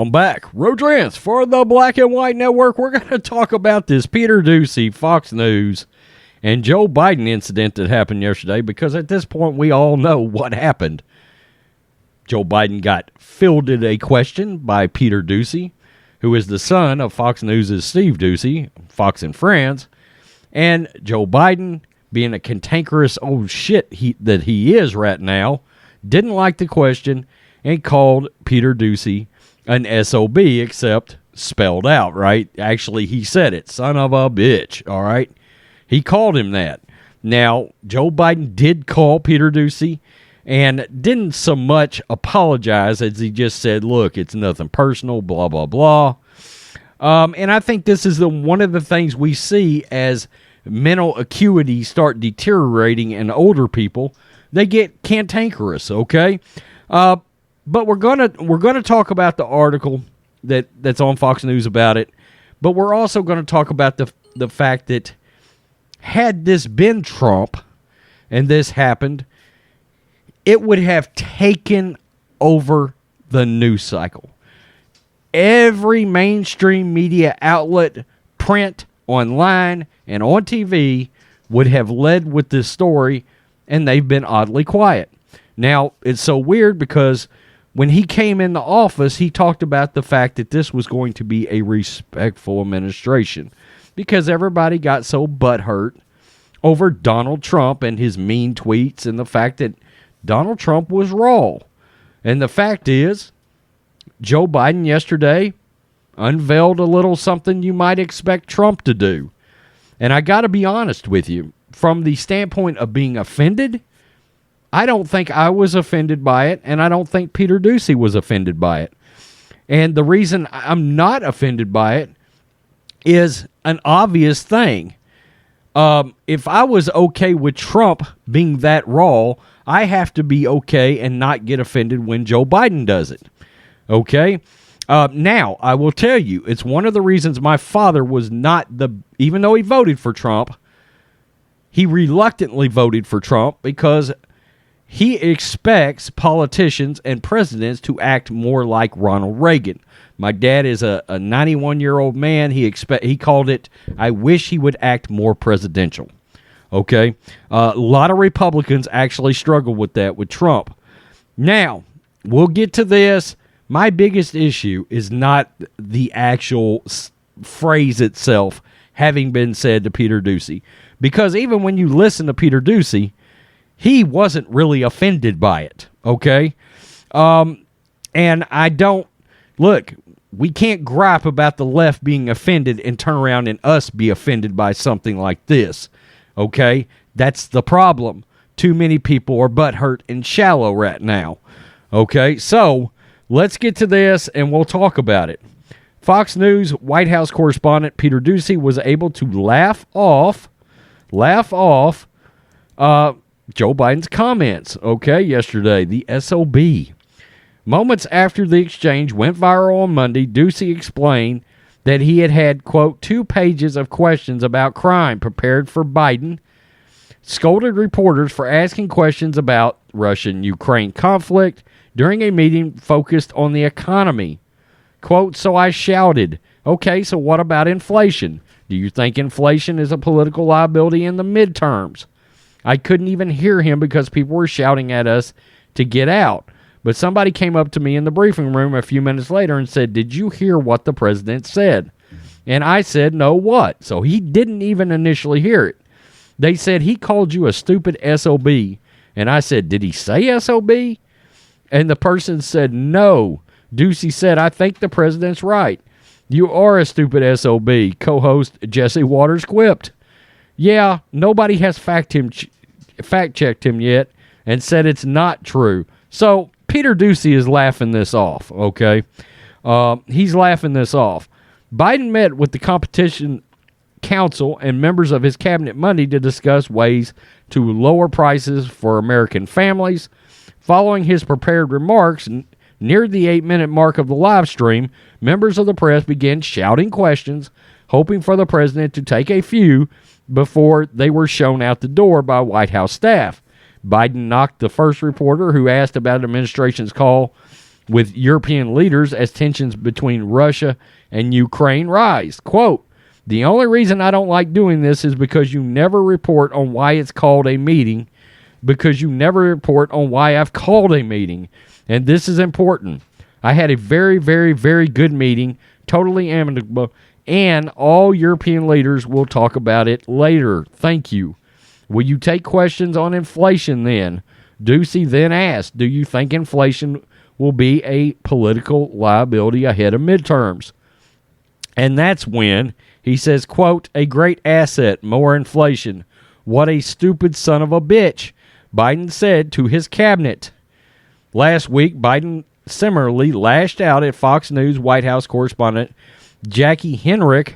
Welcome back. Rodrance for the Black and White Network. We're going to talk about this Peter Doocy, Fox News, and Joe Biden incident that happened yesterday, because at this point we all know what happened. Joe Biden got fielded a question by Peter Doocy, who is the son of Fox News' Steve Doocy, Fox and Friends, and Joe Biden, being a cantankerous old shit that he is right now, didn't like the question and called Peter Doocy an SOB, except spelled out, right? Actually, he said it, son of a bitch, all right? He called him that. Now, Joe Biden did call Peter Doocy and didn't so much apologize as he just said, look, it's nothing personal, blah, blah, blah. And I think this is one of the things we see as mental acuity start deteriorating in older people. They get cantankerous, okay? But we're gonna talk about the article that's on Fox News about it. But we're also going to talk about the fact that had this been Trump and this happened, it would have taken over the news cycle. Every mainstream media outlet, print, online, and on TV would have led with this story, and they've been oddly quiet. Now, it's so weird because when he came in the office, he talked about the fact that this was going to be a respectful administration because everybody got so butthurt over Donald Trump and his mean tweets and the fact that Donald Trump was raw. And the fact is, Joe Biden yesterday unveiled a little something you might expect Trump to do. And I got to be honest with you, from the standpoint of being offended, I don't think I was offended by it, and I don't think Peter Doocy was offended by it. And the reason I'm not offended by it is an obvious thing. If I was okay with Trump being that raw, I have to be okay and not get offended when Joe Biden does it. Okay? Now, I will tell you, it's one of the reasons my father was not even though he voted for Trump, he reluctantly voted for Trump because he expects politicians and presidents to act more like Ronald Reagan. My dad is a 91-year-old man. He called it, I wish he would act more presidential. Okay? A lot of Republicans actually struggle with that with Trump. Now, we'll get to this. My biggest issue is not the actual phrase itself having been said to Peter Doocy. Because even when you listen to Peter Doocy, he wasn't really offended by it, okay? And I don't... Look, we can't gripe about the left being offended and turn around and us be offended by something like this, okay? That's the problem. Too many people are butthurt and shallow right now, okay? So, let's get to this and we'll talk about it. Fox News White House correspondent Peter Doocy was able to laugh off Joe Biden's comments, okay, yesterday, the SOB. Moments after the exchange went viral on Monday, Doocy explained that he had, quote, 2 pages of questions about crime prepared for Biden, scolded reporters for asking questions about Russia and Ukraine conflict during a meeting focused on the economy. Quote, so I shouted, okay, so what about inflation? Do you think inflation is a political liability in the midterms? I couldn't even hear him because people were shouting at us to get out. But somebody came up to me in the briefing room a few minutes later and said, did you hear what the president said? And I said, no, what? So he didn't even initially hear it. They said, he called you a stupid SOB. And I said, did he say SOB? And the person said, no. Doocy said, I think the president's right. You are a stupid SOB, co-host Jesse Waters quipped. Yeah, nobody has fact-checked him yet and said it's not true. So Peter Doocy is laughing this off, okay? He's laughing this off. Biden met with the Competition Council and members of his cabinet Monday to discuss ways to lower prices for American families. Following his prepared remarks, near the 8-minute mark of the live stream, members of the press began shouting questions, hoping for the president to take a few before they were shown out the door by White House staff. Biden knocked the first reporter who asked about the administration's call with European leaders as tensions between Russia and Ukraine rise. Quote, the only reason I don't like doing this is because you never report on why it's called a meeting, because you never report on why I've called a meeting. And this is important. I had a very, very, very good meeting, totally amicable, and all European leaders will talk about it later. Thank you. Will you take questions on inflation then? Ducey then asked, do you think inflation will be a political liability ahead of midterms? And that's when he says, quote, a great asset, more inflation. What a stupid son of a bitch, Biden said to his cabinet. Last week, Biden similarly lashed out at Fox News White House correspondent Jackie Henrich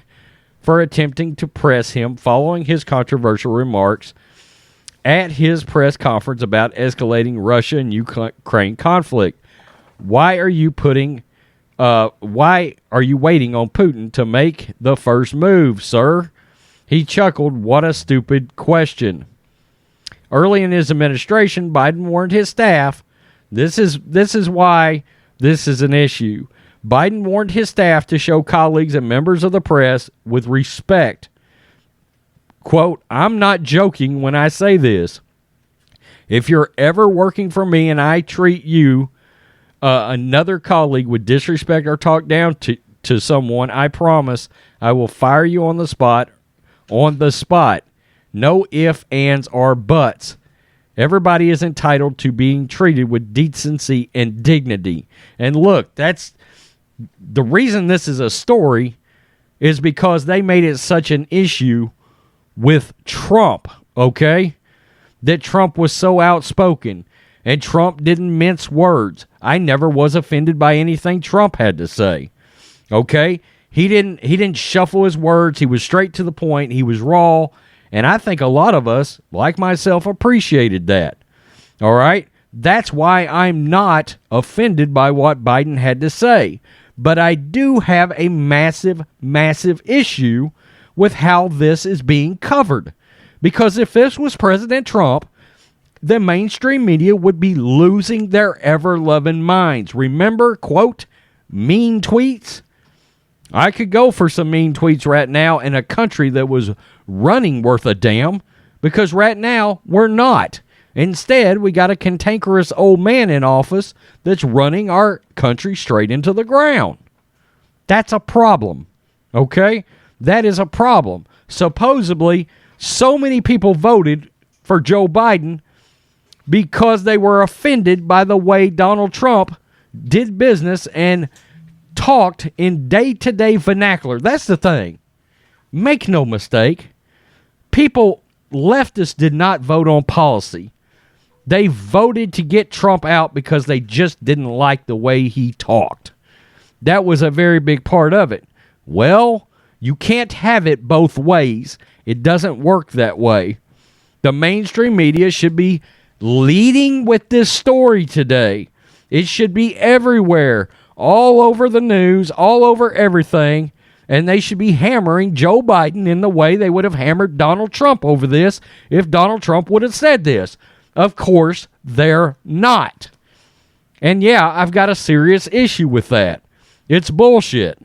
for attempting to press him following his controversial remarks at his press conference about escalating Russia and Ukraine conflict. Why are you waiting on Putin to make the first move, sir? He chuckled, what a stupid question. Early in his administration, Biden warned his staff, this is why this is an issue. Biden warned his staff to show colleagues and members of the press with respect. Quote, I'm not joking when I say this. If you're ever working for me and I treat you, another colleague, with disrespect or talk down to someone, I promise I will fire you on the spot. No ifs, ands, or buts. Everybody is entitled to being treated with decency and dignity. And look, that's the reason this is a story, is because they made it such an issue with Trump, okay? That Trump was so outspoken, and Trump didn't mince words. I never was offended by anything Trump had to say, okay? He didn't shuffle his words. He was straight to the point. He was raw, and I think a lot of us, like myself, appreciated that, all right? That's why I'm not offended by what Biden had to say. But I do have a massive, massive issue with how this is being covered. Because if this was President Trump, the mainstream media would be losing their ever-loving minds. Remember, quote, mean tweets? I could go for some mean tweets right now in a country that was running worth a damn, because right now we're not. Instead, we got a cantankerous old man in office that's running our country straight into the ground. That's a problem, okay? That is a problem. Supposedly, so many people voted for Joe Biden because they were offended by the way Donald Trump did business and talked in day-to-day vernacular. That's the thing. Make no mistake. Leftists did not vote on policy. They voted to get Trump out because they just didn't like the way he talked. That was a very big part of it. Well, you can't have it both ways. It doesn't work that way. The mainstream media should be leading with this story today. It should be everywhere, all over the news, all over everything, and they should be hammering Joe Biden in the way they would have hammered Donald Trump over this if Donald Trump would have said this. Of course, they're not. And yeah, I've got a serious issue with that. It's bullshit.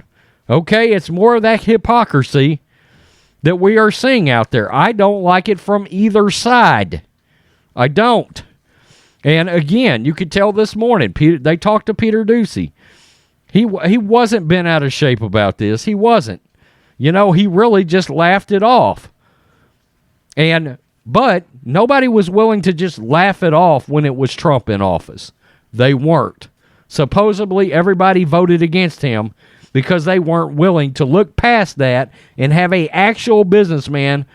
Okay, it's more of that hypocrisy that we are seeing out there. I don't like it from either side. I don't. And again, you could tell this morning, they talked to Peter Ducey. He wasn't bent out of shape about this. He wasn't. He really just laughed it off. But nobody was willing to just laugh it off when it was Trump in office. They weren't. Supposedly, everybody voted against him because they weren't willing to look past that and have an actual businessman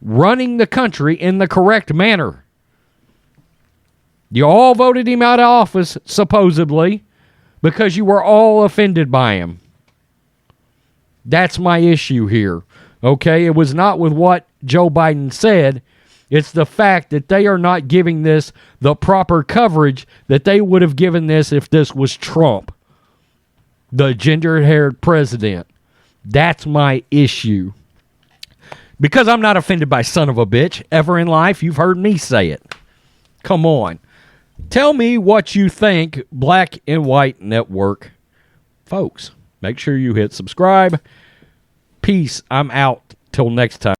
running the country in the correct manner. You all voted him out of office, supposedly, because you were all offended by him. That's my issue here. Okay? It was not with what Joe Biden said. It's the fact that they are not giving this the proper coverage that they would have given this if this was Trump, the ginger-haired president. That's my issue. Because I'm not offended by son of a bitch ever in life. You've heard me say it. Come on. Tell me what you think, Black and White Network folks. Make sure you hit subscribe. Peace. I'm out. Till next time.